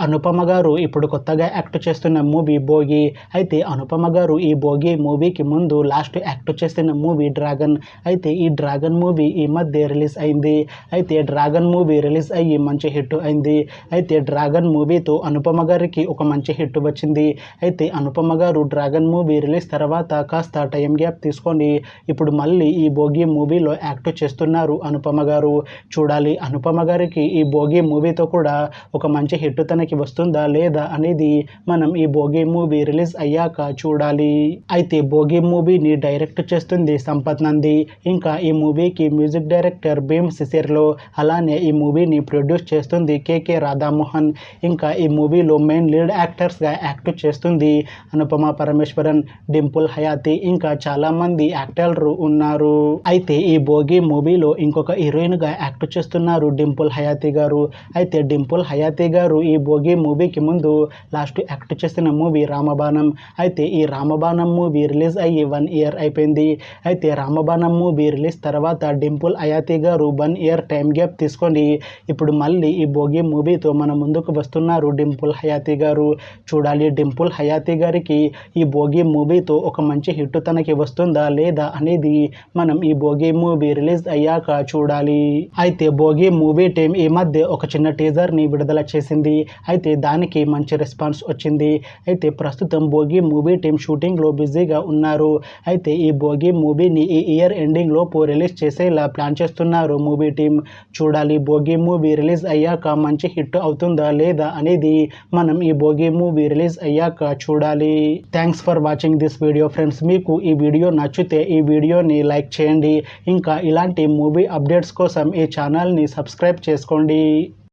అనుపమ గారు ఇప్పుడు కొత్తగా యాక్ట్ చేస్తున్న మూవీ భోగి. అయితే అనుపమ గారు ఈ భోగి మూవీకి ముందు లాస్ట్ యాక్ట్ చేస్తున్న మూవీ డ్రాగన్. అయితే ఈ డ్రాగన్ మూవీ ఈ మధ్య రిలీజ్ అయింది. అయితే డ్రాగన్ మూవీ రిలీజ్ అయ్యి మంచి హిట్ అయింది. అయితే డ్రాగన్ మూవీతో అనుపమ గారికి ఒక మంచి హిట్ వచ్చింది. అయితే అనుపమ గారు డ్రాగన్ మూవీ రిలీజ్ తర్వాత కాస్త టైం గ్యాప్ తీసుకొని ఇప్పుడు మళ్ళీ ఈ భోగి మూవీలో యాక్ట్ చేస్తున్నారు అనుపమ గారు. చూడాలి అనుపమ గారికి ఈ భోగి మూవీతో కూడా ఒక మంచి హిట్ తనకి వస్తుందా లేదా అనేది మనం ఈ భోగి మూవీ రిలీజ్ అయ్యాక చూడాలి. అయితే భోగి మూవీని డైరెక్ట్ చేస్తుంది సంపత్ నంది. ఇంకా ఈ మూవీకి మ్యూజిక్ డైరెక్టర్ భీమ్ సిసిర్లో, అలానే ఈ మూవీని ప్రొడ్యూస్ చేస్తుంది కేకే రాధామోహన్. ఇంకా ఈ మూవీలో మెయిన్ లీడ్ యాక్టర్స్గా యాక్ట్ చేస్తుంది అనుపమ పరమేశ్వరన్, డింపుల్ హయాతి, ఇంకా చాలా మంది యాక్టర్లు ఉన్నారు. అయితే ఈ భోగి మూవీలో ఇంకొక హీరోయిన్గా యాక్ట్ చేస్తున్నారు డింపుల్ హయాతి గారు. అయితే డింపుల్ హయాతి గారు ఈ భోగి మూవీకి ముందు లాస్ట్ యాక్ట్ చేసిన మూవీ రామబాణం. అయితే ఈ రామబాణం మూవీ రిలీజ్ అయ్యి 1 ఇయర్ అయిపోయింది. అయితే రామబాణం మూవీ రిలీజ్ తర్వాత డింపుల్ హయాతి గారు 1 ఇయర్ టైం గ్యాప్ తీసుకొని ఇప్పుడు మళ్ళీ ఈ భోగి మూవీతో మన ముందుకు వస్తున్నారు డింపుల్ హయాతి గారు. చూడాలి డింపుల్ హయాతి గారికి ఈ భోగి మూవీతో ఒక మంచి హిట్ తనకి వస్తుందా లేదా అనేది మనం ఈ భోగి మూవీ రిలీజ్ అయ్యాక చూడాలి. అయితే భోగి మూవీ టీం ఈ మధ్య ఒక చిన్న టీజర్ని విడుదల చేసింది. అయితే దానికి మంచి రెస్పాన్స్ వచ్చింది. అయితే ప్రస్తుతం భోగి మూవీ టీం షూటింగ్లో బిజీగా ఉన్నారు. అయితే ఈ భోగి మూవీని ఈ ఇయర్ ఎండింగ్ లోపు రిలీజ్ చేసేలా ప్లాన్ చేస్తున్నారు మూవీ టీం. చూడాలి భోగి మూవీ రిలీజ్ అయ్యాక మంచి హిట్ అవుతుందా లేదా అనేది మనం ఈ భోగి మూవీ రిలీజ్ అయ్యాక చూడాలి. Thanks for watching this video friends. మీకు ఈ వీడియో నచ్చితే ఈ వీడియోని లైక్ చేయండి. ఇంకా ఇలాంటి మూవీ అప్డేట్స్ కోసం ఈ ఛానల్ని సబ్స్క్రైబ్ చేసుకోండి.